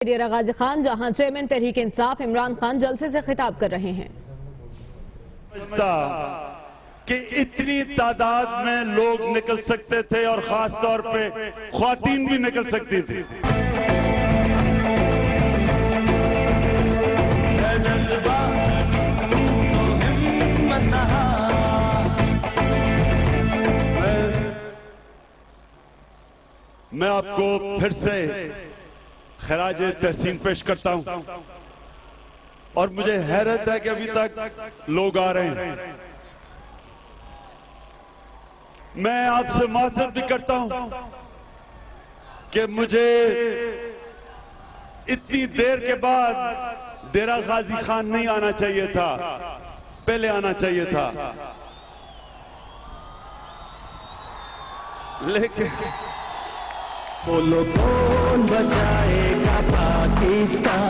डेरा गाजी खान, जहां चेयरमैन तहरीक इंसाफ इमरान खान जलसे से खिताब कर रहे हैं कि इतनी तादाद में लोग निकल सकते थे और खास तौर पे ख्वातीन भी निकल सकती थी। मैं आपको फिर से खराज तहसीन पेश करता हूं और मुझे हैरत है कि अभी तक लोग आ रहे हैं। मैं आपसे माजरत भी करता हूं कि मुझे इतनी देर के बाद डेरा गाजी खान नहीं आना चाहिए था, पहले आना चाहिए था, लेकिन बोलो कौन बचाएगा पाकिस्तान।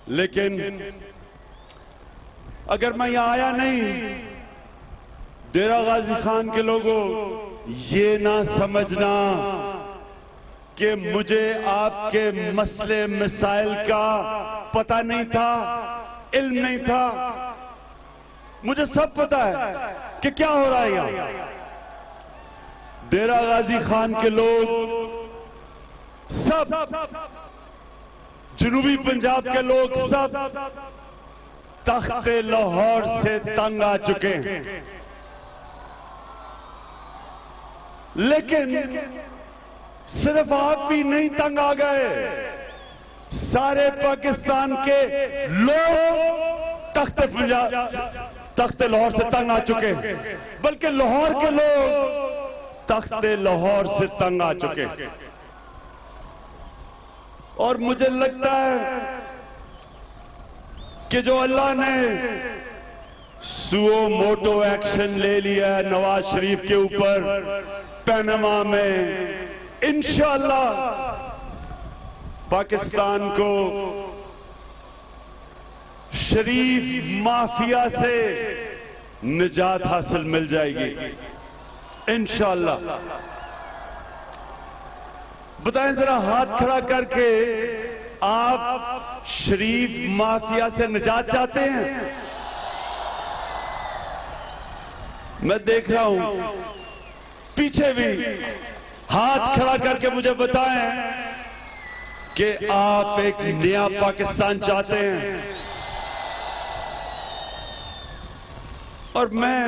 लेकिन अगर मैं यहां आया नहीं, डेरा गाजी खान के लोगों ये ना समझना कि मुझे आपके मसले मसाइल का पता नहीं था, इल्म नहीं था। मुझे सब पता है कि क्या हो रहा है यहां। डेरा गाजी खान के लोग सब, जनूबी पंजाब के लोग सब तख्ते लाहौर से तंग आ चुके हैं। लेकिन सिर्फ आप भी नहीं तंग आ गए, सारे पाकिस्तान के लोग तख्ते लाहौर से तंग आ चुके हैं, बल्कि लाहौर के लोग तख्ते लाहौर से तंग आ चुके हैं। और मुझे लगता है कि जो अल्लाह ने सुओ मोटो एक्शन ले लिया है नवाज शरीफ के ऊपर पनामा में, इंशाअल्लाह पाकिस्तान को शरीफ माफिया से निजात हासिल मिल जाएगी इंशाअल्लाह। बताएं जरा हाथ खड़ा करके, आप शरीफ माफिया से निजात चाहते हैं? मैं देख रहा हूं पीछे भी हाथ खड़ा करके मुझे बताएं कि आप एक नया पाकिस्तान चाहते हैं। और मैं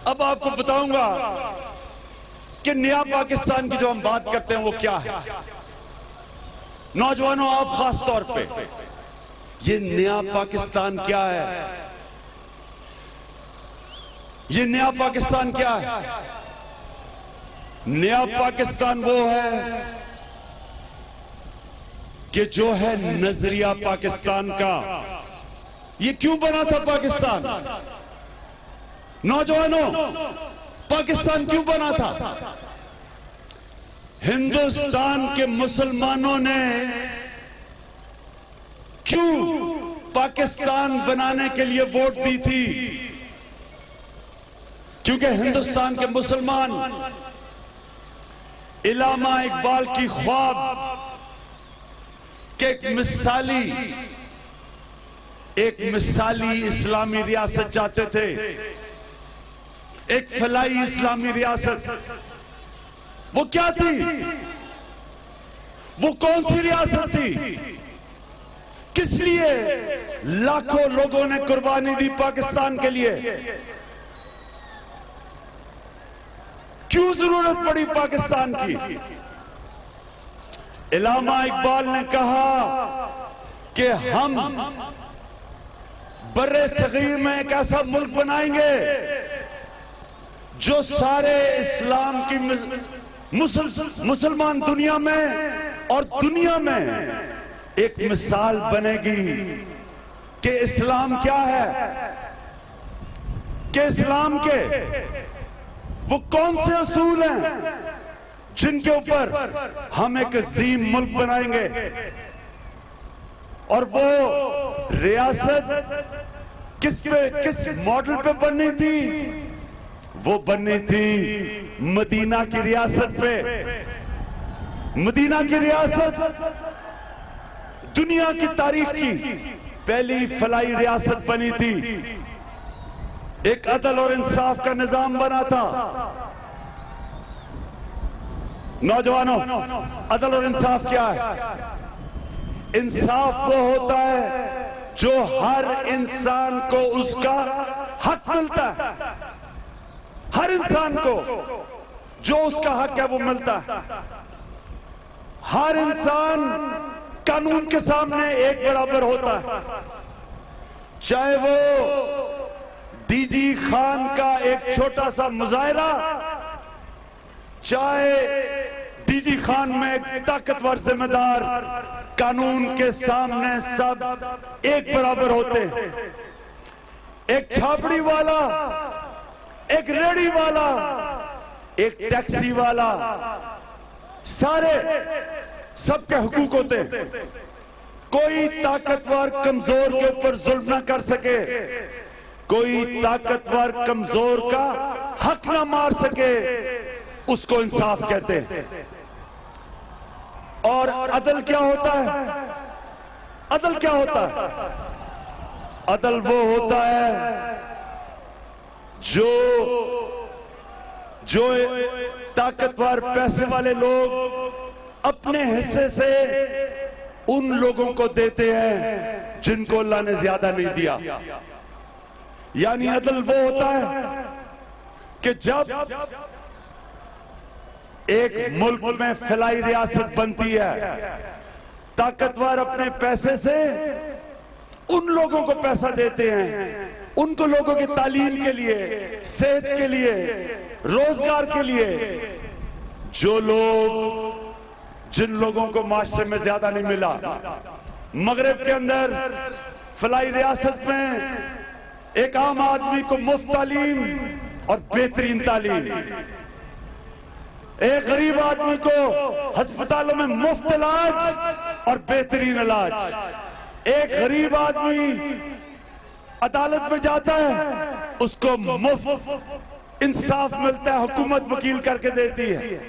अब आपको बताऊंगा कि नया पाकिस्तान की जो हम बात करते हैं वो क्या है। नौजवानों, आप खास तौर पे, ये नया पाकिस्तान क्या है? ये नया पाकिस्तान क्या है? नया पाकिस्तान वो है कि जो है नजरिया पाकिस्तान का। ये क्यों बना था पाकिस्तान? नौजवानों, पाकिस्तान क्यों बना था? हिंदुस्तान के मुसलमानों ने क्यों पाकिस्तान बनाने के लिए वोट दी थी? क्योंकि हिंदुस्तान के मुसलमान इलामा इकबाल की ख्वाब के एक मिसाली इस्लामी रियासत चाहते थे, एक फलाई इस्लामी रियासत। वो क्या थी? वो कौन सी रियासत थी? किस लिए लाखों लोगों ने कुर्बानी दी पाकिस्तान के लिए? क्यों जरूरत पड़ी पाकिस्तान की? इलामा इकबाल ने कहा कि हम बर्रे सगीर में एक ऐसा मुल्क बनाएंगे जो सारे इस्लाम की मुसलमान दुनिया में और दुनिया में एक मिसाल बनेगी कि इस्लाम क्या है, कि इस्लाम के वो कौन से असूल हैं जिनके ऊपर हम एक अजीम मुल्क बनाएंगे। और वो रियासत किस मॉडल पे बननी थी? वो बननी थी मदीना की रियासत पे। मदीना की रियासत दुनिया की तारीख की पहली फलाई रियासत बनी थी। एक अदल और इंसाफ का निजाम बना था। नौजवानों, अदल और इंसाफ क्या है? इंसाफ वो होता है जो हर इंसान को उसका हक मिलता है। हर इंसान को जो उसका हक है वो मिलता है। हर इंसान कानून के सामने एक बराबर होता है। चाहे वो डीजी खान का एक छोटा सा मुजाहिरा, चाहे डीजी खान में एक ताकतवर जिम्मेदार, कानून के सामने सब एक बराबर होते हैं। एक छापड़ी वाला, एक रेड़ी वाला, एक टैक्सी वाला, सारे सबके हुकूक होते हैं। कोई ताकतवर कमजोर के ऊपर जुल्म ना कर सके, कोई ताकतवर कमजोर का हक ना मार सके, उसको इंसाफ कहते हैं। और अदल क्या होता है? अदल क्या होता है? अदल वो होता है जो ताकतवर पैसे वाले लोग अपने हिस्से से उन लोगों को देते हैं जिनको अल्लाह ने ज्यादा नहीं दिया। यानी अदल वो होता है कि जब एक मुल्क में फैलाई रियासत बनती है, ताकतवर अपने पैसे से उन लोगों को पैसा देते हैं, उनको लोगों की तालीम के लिए, सेहत के लिए, रोजगार के लिए, जो लोग जिन लोगों को माशरे में ज्यादा नहीं मिला। मगरिब के अंदर फलाई रियासत में एक आम आदमी को मुफ्त तालीम और बेहतरीन तालीम, एक गरीब आदमी को अस्पतालों में मुफ्त इलाज और बेहतरीन इलाज, एक गरीब आदमी अदालत में जाता है उसको मुफ्त इंसाफ मिलता है, हुकूमत वकील करके देती है।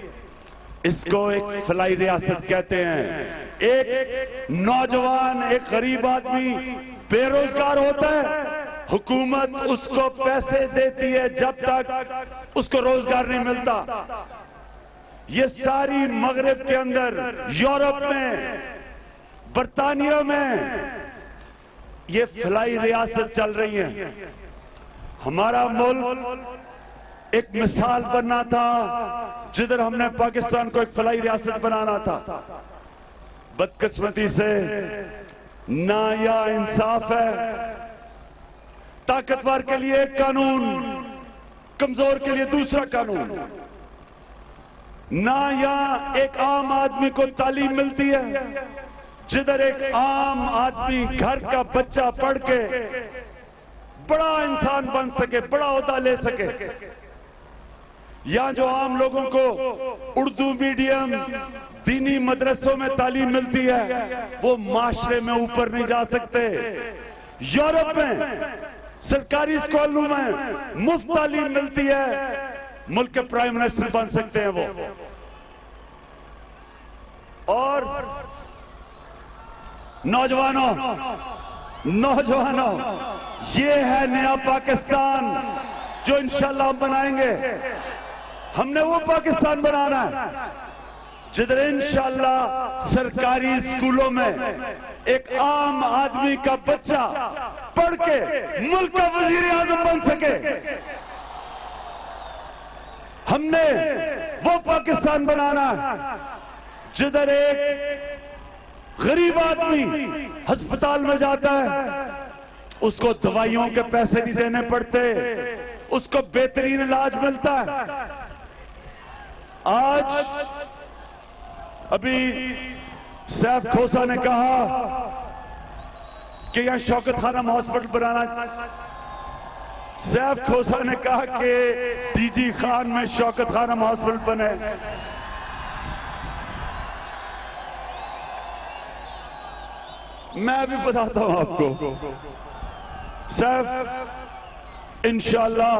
इसको एक फलाई रियासत कहते हैं। एक नौजवान, एक गरीब आदमी बेरोजगार होता है, हुकूमत उसको पैसे देती है जब तक उसको रोजगार नहीं मिलता। ये सारी मगरिब के अंदर, यूरोप में, बर्तानिया में ये फलाई रियासत चल रही है। हमारा मुल्क एक मिसाल बनना था जिधर हमने पाकिस्तान को एक फलाई रियासत बनाना था। बदकिस्मती से ना या इंसाफ है, ताकतवर के लिए एक कानून, कमजोर के लिए दूसरा कानून, ना या एक आम आदमी को तालीम मिलती है जिधर एक आम आदमी घर का बच्चा पढ़ के बड़ा इंसान बन सके, बड़ा ओहदा ले सके। या जो आम लोगों को उर्दू मीडियम, दीनी मदरसों में तालीम मिलती है, वो माशरे में ऊपर नहीं जा सकते। यूरोप में सरकारी स्कूलों में मुफ्त तालीम मिलती है, मुल्क के प्राइम मिनिस्टर बन सकते हैं वो। और नौजवानों, ये है नया पाकिस्तान जो इंशाल्लाह हम बनाएंगे। हमने वो पाकिस्तान बनाना है जिधर इंशाल्लाह सरकारी स्कूलों में एक आम आदमी का बच्चा पढ़ के मुल्क का वजीर आजम बन सके। हमने वो पाकिस्तान बनाना है जिधर एक गरीब आदमी अस्पताल में जाता है, उसको दवाइयों के पैसे नहीं देने पड़ते, उसको बेहतरीन इलाज मिलता है। आज अभी सैफ खोसा ने कहा कि यहां शौकत खानम हॉस्पिटल बनाना। सैफ खोसा ने कहा कि डीजी खान में शौकत खानम हॉस्पिटल बने। मैं भी बताता हूं आपको, सैफ इंशाल्लाह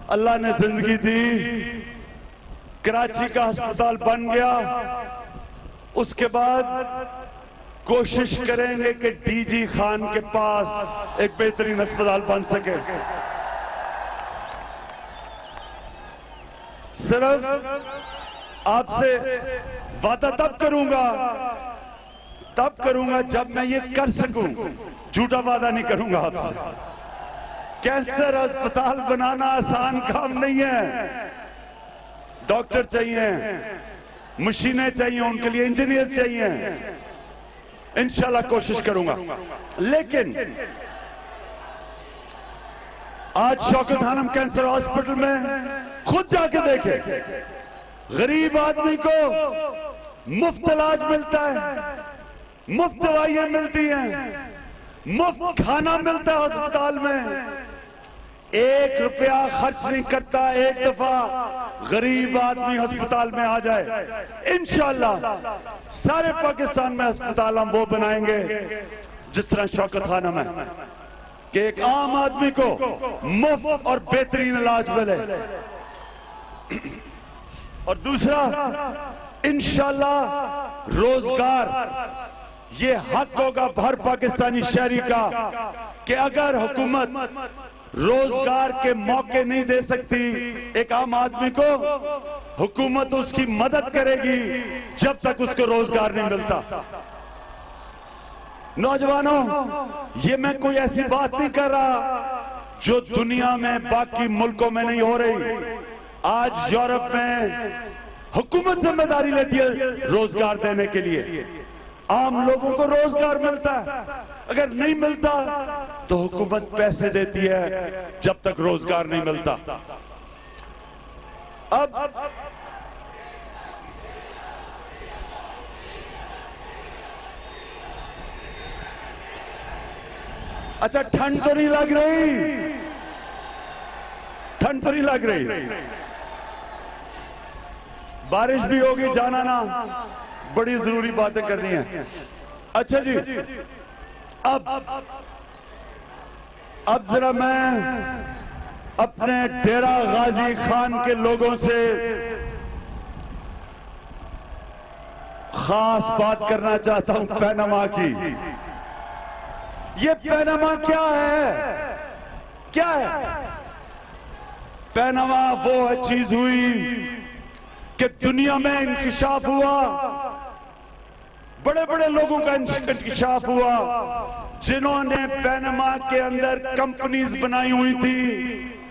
अल्लाह ने जिंदगी दी, कराची का अस्पताल बन गया। उसके बाद कोशिश करेंगे कि डीजी खान के पास एक बेहतरीन अस्पताल बन सके। सिर्फ आपसे वादा तब करूंगा जब मैं ये कर सकूं। झूठा वादा नहीं करूंगा आपसे। कैंसर अस्पताल बनाना आसान काम नहीं है। डॉक्टर चाहिए, मशीनें चाहिए, उनके लिए इंजीनियर्स चाहिए। इंशाल्लाह कोशिश करूंगा। लेकिन आज शौकत खानम कैंसर हॉस्पिटल में खुद जाके देखे, गरीब आदमी को मुफ्त इलाज मिलता है, मुफ्त दवाइयां मिलती हैं, मुफ्त खाना मिलता है अस्पताल में। 1 रुपया खर्च नहीं करता। एक दफा गरीब आदमी अस्पताल में आ जाए, इंशाल्लाह सारे पाकिस्तान में अस्पताल हम वो बनाएंगे जिस तरह शौकत खानम है कि एक आम आदमी को मुफ्त और बेहतरीन इलाज मिले। और दूसरा, इंशाल्लाह रोजगार, ये हक होगा हर पाकिस्तानी शहरी का कि अगर हुकूमत रोजगार के मौके नहीं दे सकती एक आम आदमी को, हुकूमत उसकी मदद करेगी जब तक उसको रोजगार नहीं मिलता। नौजवानों, ये मैं कोई ऐसी बात नहीं कर रहा जो दुनिया में बाकी मुल्कों में नहीं हो रही। आज यूरोप में हुकूमत जिम्मेदारी लेती है रोजगार देने के लिए। आम लोगों को रोजगार मिलता है, अगर नहीं मिलता तो हुकूमत पैसे देती है जब तक रोजगार नहीं मिलता। अब अच्छा, ठंड तो नहीं लग रही? ठंड तो नहीं लग रही? बारिश भी होगी, जाना ना, बड़ी जरूरी बातें करनी है। अच्छा जी, अब जरा मैं अपने डेरा गाजी खान के लोगों से खास बात करना चाहता हूं पैनामा की। ये पैनामा क्या है? क्या है पैनामा? वो चीज हुई कि दुनिया में इंकिशाफ हुआ, बड़े बड़े लोगों का इंकिशाफ हुआ जिन्होंने पैनामा के अंदर कंपनीज बनाई हुई थी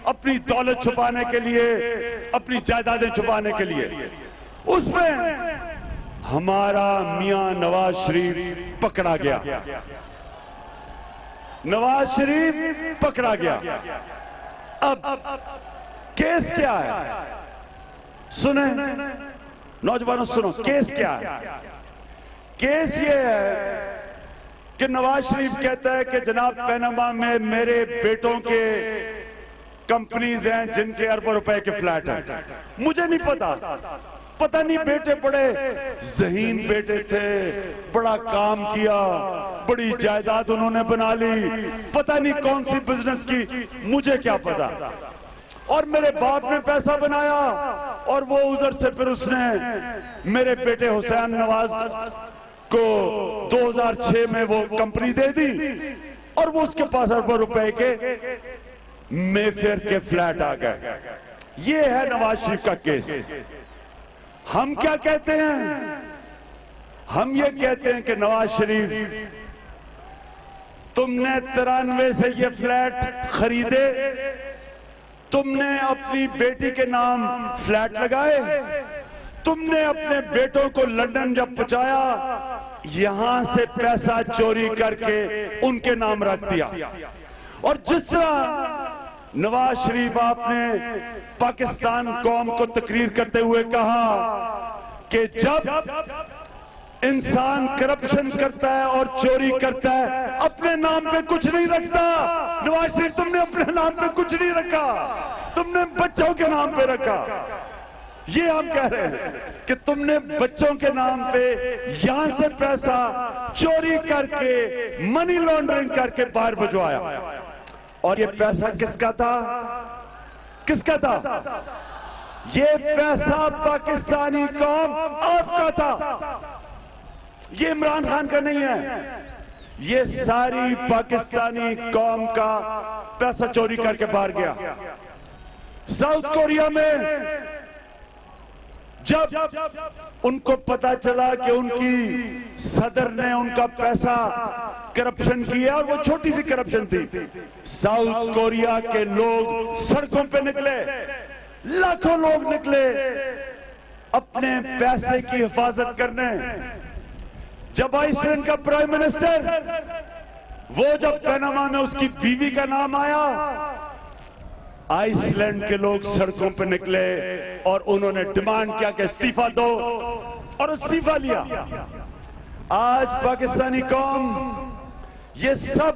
अपनी दौलत छुपाने के लिए, अपनी जायदादें छुपाने के लिए। उसमें हमारा मियां नवाज शरीफ पकड़ा गया। नवाज शरीफ पकड़ा गया। अब केस क्या है? सुने नौजवानों, सुनो केस क्या है। केस ये है कि नवाज शरीफ कहता है कि जनाब पैनामा में मेरे बेटों के कंपनीज हैं जिनके अरबों रुपए के फ्लैट हैं। मुझे नहीं पता नहीं, बेटे बड़े ज़हीन बेटे थे, बड़ा काम किया, बड़ी जायदाद उन्होंने बना ली, पता नहीं कौन सी बिजनेस की, मुझे क्या पता। और मेरे बाप ने पैसा बनाया और वो उधर से फिर उसने मेरे बेटे हुसैन नवाज को 2006 में वो कंपनी दे दी और वो उसके पास अरबों रुपए के मेफेयर के फ्लैट आ गए। ये है नवाज शरीफ का केस। हम क्या कहते हैं? हम ये कहते हैं कि नवाज शरीफ, तुमने 93 से ये फ्लैट खरीदे, तुमने अपनी बेटी के नाम फ्लैट लगाए, तुमने अपने बेटों को लंदन जब पहुंचाया यहां से पैसा चोरी करके उनके नाम रख दिया। और जिस तरह नवाज शरीफ आपने पाकिस्तान कौम को तकरीर करते हुए कहा कि जब इंसान करप्शन करता है और चोरी करता है अपने नाम पे कुछ नहीं रखता। नवाज शरीफ, तुमने अपने नाम पे कुछ नहीं रखा, तुमने बच्चों के नाम पे रखा। ये हम कह रहे हैं कि तुमने बच्चों के नाम पे यहां से पैसा चोरी करके, मनी लॉन्ड्रिंग करके बाहर भिजवाया। और ये पैसा किसका था? किसका था? ये पैसा पाकिस्तानी कौम आपका था, ये इमरान खान का नहीं है। ये सारी पाकिस्तानी कौम का पैसा चोरी करके बाहर गया। साउथ कोरिया में जब उनको पता चला कि उनकी सदर ने उनका पैसा करप्शन किया, और वो छोटी सी करप्शन थी, साउथ कोरिया के लोग सड़कों पे निकले, लाखों लोग निकले अपने पैसे की हिफाजत करने। जब आइसलैंड का प्राइम मिनिस्टर वो जब पनामा में उसकी बीवी का नाम आया, आइसलैंड के लोग सड़कों पर निकले और उन्होंने डिमांड किया कि इस्तीफा दो, और इस्तीफा लिया। आज पाकिस्तानी कौम ये सब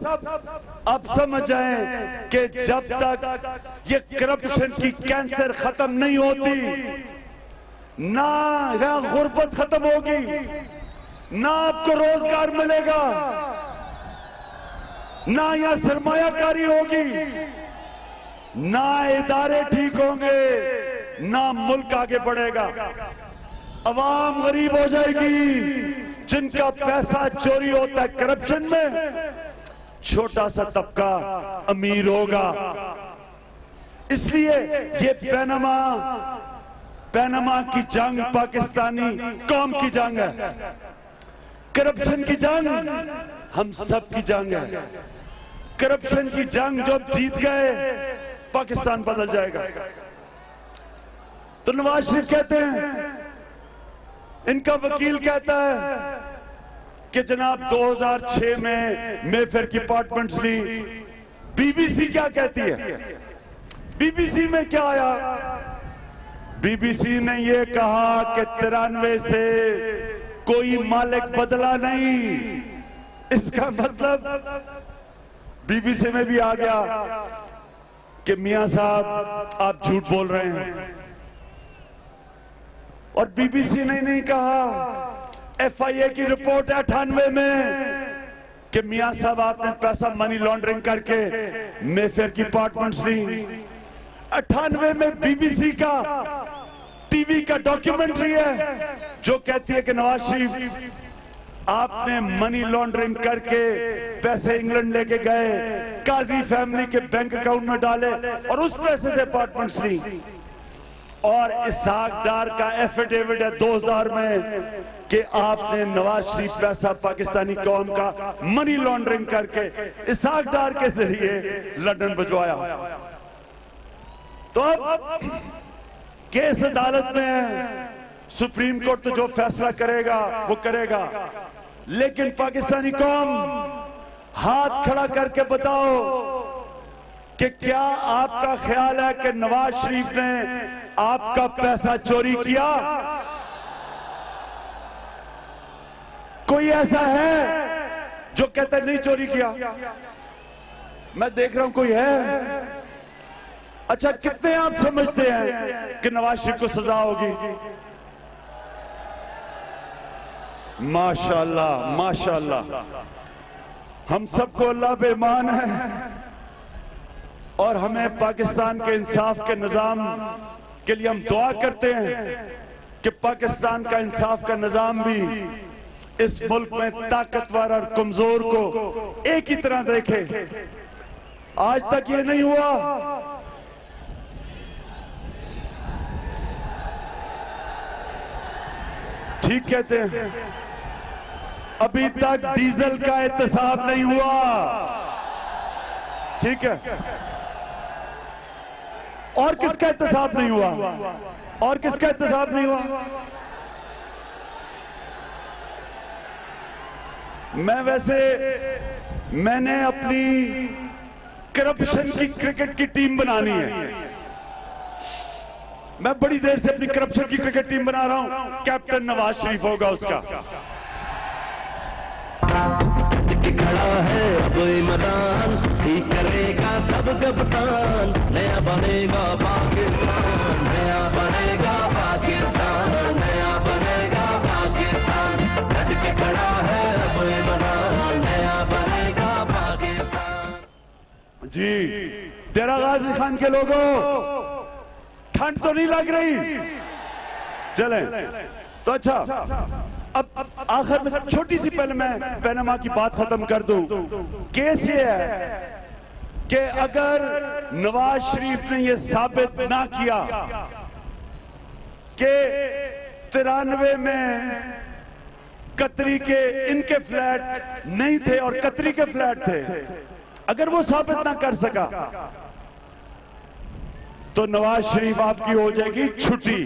अब समझ जाए कि जब तक ये करप्शन की कैंसर खत्म नहीं होती, ना यहां गुर्बत खत्म होगी, ना आपको रोजगार मिलेगा, ना यहां सरमायाकारी होगी, ना इदारे ठीक होंगे, ना मुल्क आगे बढ़ेगा। अवाम गरीब हो जाएगी। जिनका पैसा चोरी होता है करप्शन में, छोटा सा तबका अमीर होगा। इसलिए ये पनामा की जंग पाकिस्तानी कौम की जंग है, करप्शन की जंग हम सब की जंग है। करप्शन की जंग जब जीत गए, पाकिस्तान बदल जाएगा। तो नवाज शरीफ कहते हैं, इनका वकील कहता है कि जनाब 2006 में मेफेयर की अपार्टमेंट्स ली। बीबीसी क्या कहती है? बीबीसी में क्या आया? बीबीसी ने यह कहा कि 93 से कोई मालिक बदला नहीं। इसका मतलब बीबीसी में भी आ गया कि मियां साहब आप झूठ बोल रहे हैं। और बीबीसी ने नहीं कहा, एफआईए की रिपोर्ट है 98 में कि मियां साहब आपने पैसा मनी लॉन्ड्रिंग करके मेफेयर की अपार्टमेंट्स ली। 98 में बीबीसी का टीवी का डॉक्यूमेंट्री है जो कहती है कि नवाज शरीफ आपने मनी लॉन्ड्रिंग करके पैसे इंग्लैंड लेके गए, काजी फैमिली के बैंक अकाउंट में डाले और उस पैसे से अपार्टमेंट्स ली। और इसहाक डार का एफिडेविट है 2000 में कि आपने नवाज शरीफ पैसा पाकिस्तानी कौम का मनी लॉन्ड्रिंग करके इसहाक डार के जरिए लंदन भिजवाया। तो अब केस अदालत में है, सुप्रीम कोर्ट तो जो फैसला करेगा वो करेगा, लेकिन पाकिस्तानी कौम हाथ खड़ा करके बताओ कि क्या आपका ख्याल है कि नवाज शरीफ ने आपका पैसा चोरी किया? कोई ऐसा है जो कहता है नहीं चोरी किया? मैं देख रहा हूं कोई है? अच्छा, कितने आप समझते हैं कि नवाज शरीफ को सजा होगी? माशाअल्लाह माशाअल्लाह, हम सबको अल्लाह पे ईमान है और हमें पाकिस्तान के इंसाफ के निजाम के लिए हम दुआ करते हैं कि पाकिस्तान का इंसाफ का निजाम भी इस मुल्क में ताकतवर और कमजोर को एक ही तरह देखे। आज तक ये नहीं हुआ। ठीक कहते हैं, अभी तक डीजल का एहतसाब नहीं हुआ। ठीक है, और किसका एहतसाब नहीं हुआ? और किसका एहतसाब नहीं हुआ? मैंने अपनी करप्शन की क्रिकेट की टीम बनानी है। मैं बड़ी देर से अपनी करप्शन की क्रिकेट टीम बना रहा हूं। कैप्टन नवाज शरीफ होगा उसका। खड़ा है कोई मैदान, ठीक करेगा सब कप्तान, नया बनेगा पाकिस्तान, नया बनेगा पाकिस्तान, नया बनेगा पाकिस्तान, डट के खड़ा है कोई मैदान, नया बनेगा पाकिस्तान। जी, डेरा गाजी खान के लोगों, ठंड तो नहीं लग रही? चलें तो अच्छा, अब आखिर में छोटी सी पहले मैं पैनामा की बात खत्म कर दूं। केस ये है कि अगर नवाज शरीफ ने यह साबित ना किया कि 93 में कतरी के इनके फ्लैट नहीं थे और कतरी के फ्लैट थे, अगर वो साबित ना कर सका तो नवाज शरीफ आपकी हो जाएगी छुट्टी।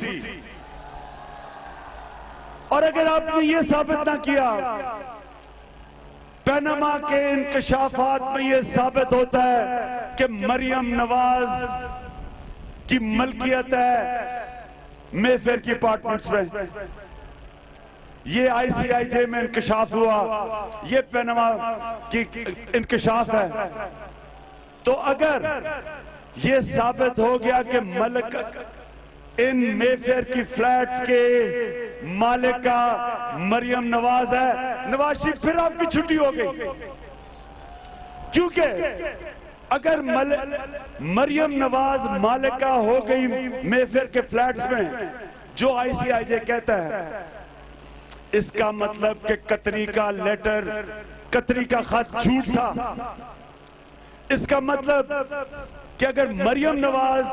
और अगर आपने ये साबित ना किया, पैनामा के इंकशाफात में यह साबित होता है कि मरियम नवाज की मलकियत है मेफेयर की अपार्टमेंट्स में, ये आईसीआईजे में इंकशाफ हुआ, ये पैनामा की इंकशाफ है। तो अगर ये साबित हो गया कि मलक इन मेफेयर की फ्लैट्स के मालिका मरियम नवाज है, नवाज शरीफ फिर आपकी छुट्टी हो गई। क्योंकि अगर मरियम नवाज मालिका हो गई मेफेयर के फ्लैट्स में, जो आईसीआईजे कहता है, इसका मतलब कि कतरी का लेटर, कतरी का खत झूठ था। इसका मतलब कि अगर मरियम नवाज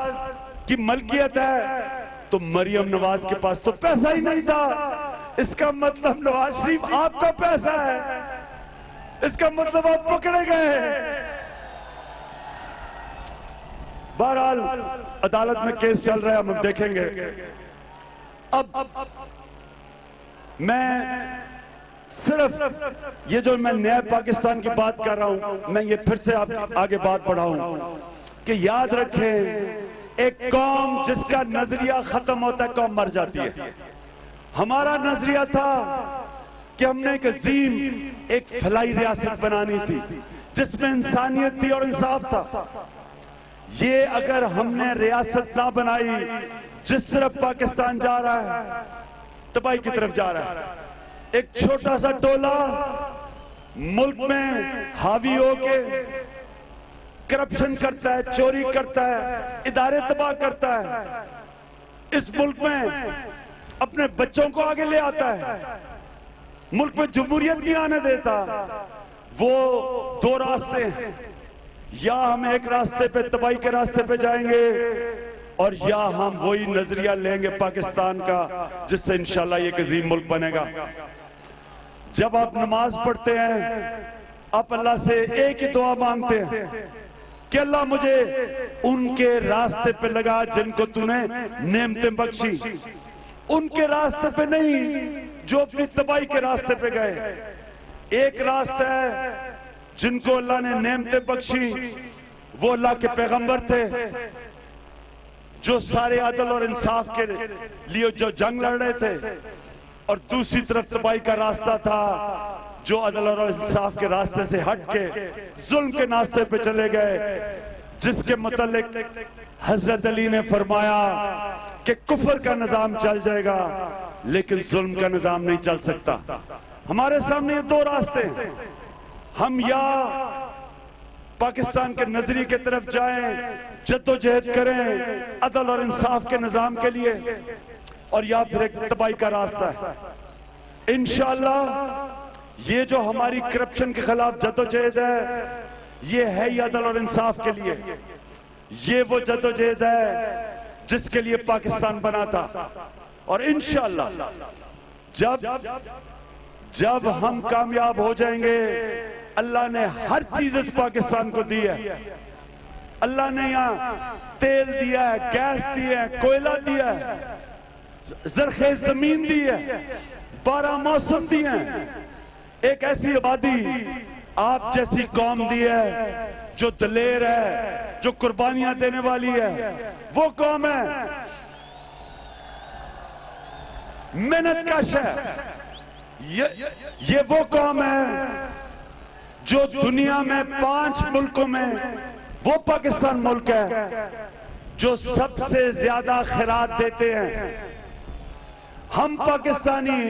की मलकियत है तो मरियम नवाज के पास तो पैसा ही नहीं था। इसका मतलब नवाज शरीफ आपका पैसा है, इसका मतलब आप पकड़े गए। बहरहाल अदालत में केस चल रहा है, हम देखेंगे। अब मैं सिर्फ ये जो मैं नया पाकिस्तान की बात कर रहा हूं, मैं ये फिर से आप आगे बात बढ़ाऊं कि याद रखें, एक कौम जिसका नजरिया खत्म होता है, कौम मर जाती है। हमारा नजरिया था कि हमने एक अजीम, एक फलाई रियासत बनानी थी जिसमें इंसानियत थी और इंसाफ था। ये अगर हमने रियासत ना बनाई, जिस तरफ पाकिस्तान जा रहा है, तबाही की तरफ जा रहा है। एक छोटा सा टोला मुल्क में हावी होके करप्शन करता है, चोरी करता है, इदारे तबाह करता है, इस मुल्क में अपने बच्चों को आगे ले आता है, मुल्क में जमहूरियत नहीं आने देता। वो दो रास्ते हैं, या हम एक रास्ते पे तबाही के रास्ते पे जाएंगे, और या हम वही नजरिया लेंगे पाकिस्तान का जिससे इंशाल्लाह ये एक अजीम मुल्क बनेगा। जब आप नमाज पढ़ते हैं, आप अल्लाह से एक ही दुआ मांगते हैं कि अल्लाह मुझे उनके रास्ते पे लगा जिनको तूने नेमतें बख्शी, उनके रास्ते पे नहीं जो अपनी तबाही के रास्ते पे गए। एक रास्ता है जिनको अल्लाह ने नेमतें बख्शी, वो अल्लाह के पैगंबर थे जो सारे अदल और इंसाफ के लिए जो जंग लड़ रहे थे, और दूसरी तरफ तबाही का रास्ता था जो अदल और इंसाफ के रास्ते से हट के जुल्म के रास्ते पे चले गए, जिसके मुतालिक हजरत अली ने फरमाया कि कुफर का निजाम चल जाएगा लेकिन जुल्म का निजाम नहीं चल सकता। हमारे सामने ये दो रास्ते हैं, हम या पाकिस्तान के नजरिए की तरफ जाएं, जद्दोजहद करें अदल और इंसाफ के निजाम के लिए, और या फिर एक तबाही का रास्ता है। इंशाअल्लाह ये जो हमारी करप्शन के खिलाफ जद्दोजहद है, ये है ही अदल और इंसाफ के लिए। ये वो जद्दोजहद है जिसके लिए पाकिस्तान बना था, और इंशाअल्लाह जब हम कामयाब हो जाएंगे, अल्लाह ने हर चीज इस पाकिस्तान को दी है। अल्लाह ने यहाँ तेल दिया है, गैस दिया है, कोयला दिया है, ज़रख़े जमीन दी है, 12 मौसम दिए हैं, एक ऐसी आबादी आप जैसी कौम दी है जो दलेर है, जो कुर्बानियां देने वाली है। वो कौम है मेहनत कश है। ये वो कौम है जो दुनिया में 5 मुल्कों में, वो पाकिस्तान मुल्क है जो सबसे ज्यादा खैरात देते हैं। हम पाकिस्तानी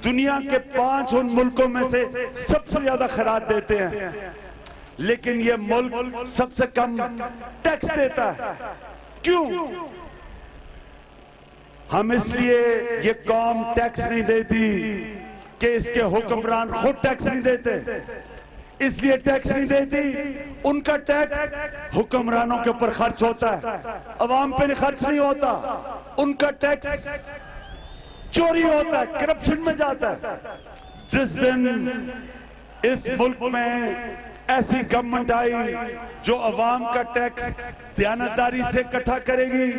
दुनिया के 5 उन मुल्कों में से सबसे ज्यादा खैरात देते हैं, लेकिन ये मुल्क सबसे कम टैक्स देता है। क्यों? हम इसलिए ये कौम टैक्स नहीं देती कि इसके हुक्मरान खुद टैक्स नहीं देते, इसलिए टैक्स नहीं देती। उनका टैक्स हुक्मरानों के ऊपर खर्च होता है, अवाम पे खर्च नहीं होता। उनका टैक्स चोरी होता है, करप्शन में जाता है। जिस दिन इस मुल्क में ऐसी गवर्नमेंट आई जो अवाम का टैक्स दयानतदारी से इकट्ठा करेगी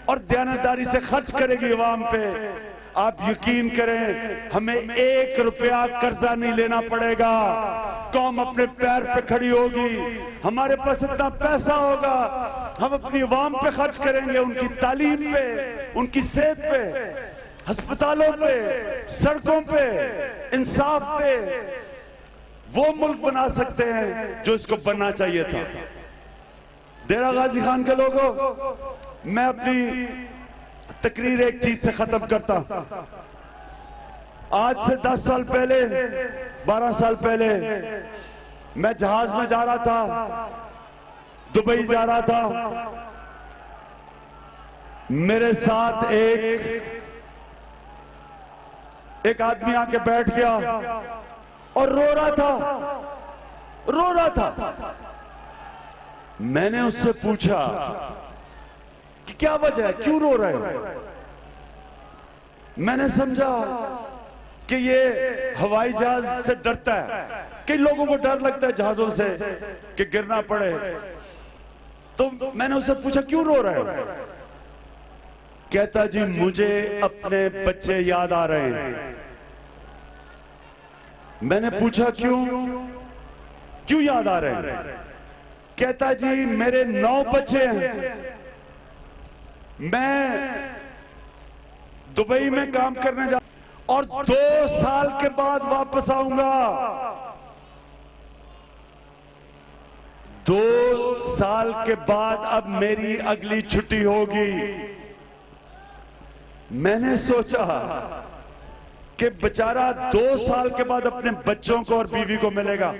और दयानतदारी से खर्च करेगी अवाम पे, आप यकीन करें हमें 1 रुपया कर्जा नहीं लेना पड़ेगा। कौम अपने पैर पे खड़ी होगी, हमारे पास इतना पैसा होगा, हम अपनी अवाम पे खर्च करेंगे, उनकी तालीम पे, उनकी सेहत पे, अस्पतालों पे, सड़कों पे, इंसाफ पे। वो मुल्क बना सकते हैं जो इसको बनना चाहिए था। डेरा गाजी खान के लोगों, मैं अपनी तकरीर एक चीज से खत्म करता हूं। आज से 10 साल पहले, 12 साल पहले मैं जहाज में जा रहा था, दुबई जा रहा था। मेरे साथ एक आदमी आके बैठ गया और रो रहा था। मैंने उससे पूछा कि क्या वजह है, क्यों रो रहे हो? मैंने समझा कि ये हवाई जहाज से डरता है। कई लोगों को डर लगता है जहाजों से कि गिरना पड़े। तो मैंने उससे पूछा क्यों रो रहे हो? कहता जी मुझे अपने बच्चे याद आ रहे हैं। मैंने पूछा क्यों याद आ रहे हैं? कहता जी मेरे 9 बच्चे हैं, मैं दुबई में काम करने जा और 2 साल के बाद वापस आऊंगा। 2 साल के बाद अब मेरी अगली छुट्टी होगी। मैंने सोचा कि बेचारा 2 साल के बाद अपने बच्चों को और बीवी को मिलेगा।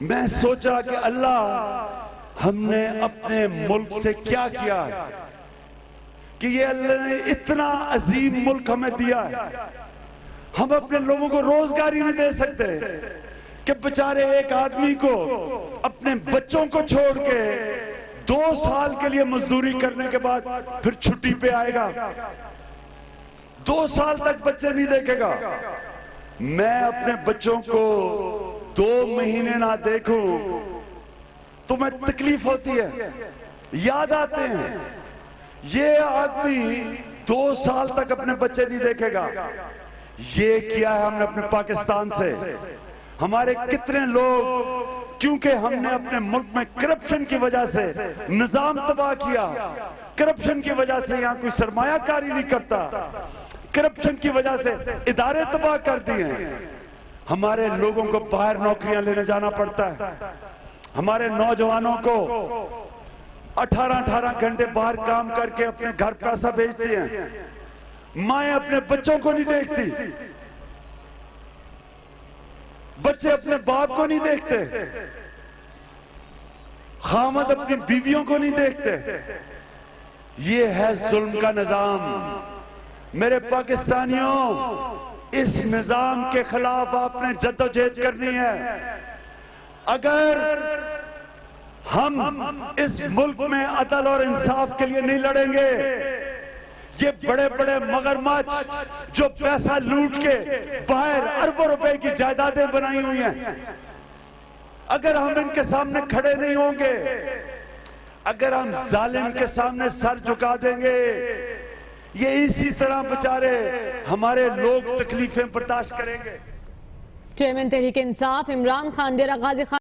मैं सोचा कि अल्लाह हमने अपने मुल्क से क्या किया कि ये अल्लाह ने इतना अजीम मुल्क हमें दिया है। हम अपने लोगों को रोजगारी नहीं दे सकते कि बेचारे एक आदमी को अपने बच्चों को छोड़ के 2 साल के लिए मजदूरी करने के बाद फिर छुट्टी पे आएगा, 2 साल तक बच्चे नहीं देखेगा। मैं अपने बच्चों को 2 महीने ना देखूं तो मैं तकलीफ होती है, याद आते हैं। ये आदमी 2 साल तक अपने बच्चे नहीं देखेगा। ये किया है हमने अपने पाकिस्तान से। हमारे कितने लोग, क्योंकि हमने अपने मुल्क में करप्शन की वजह से निजाम तबाह किया, करप्शन की वजह से यहां कोई सरमायाकारी नहीं करता, करप्शन की वजह से इदारे तबाह कर दिए हैं। हमारे लोगों को बाहर नौकरियां लेने जाना पड़ता है। हमारे नौजवानों को 18-18 घंटे बाहर काम करके अपने घर पैसा भेजती हैं। माएं अपने बच्चों को नहीं देखती, बच्चे अपने बाप को नहीं देखते, खामद अपनी बीवियों को नहीं देखते। ये है जुल्म का निजाम। मेरे पाकिस्तानियों, इस निजाम के खिलाफ आपने जद्दोजहद करनी है। अगर हम इस मुल्क में अदल और इंसाफ के लिए नहीं लड़ेंगे, ये बड़े बड़े मगरमच्छ जो पैसा लूट के बाहर अरबों रुपए की जायदादें बनाई हुई हैं, अगर हम इनके सामने खड़े नहीं होंगे, अगर हम जालिम के सामने सर झुका देंगे, ये इसी तरह बेचारे हमारे लोग तकलीफें बर्दाश्त करेंगे। चेयरमैन तहरीक इंसाफ इमरान खान डेरा गाजी खान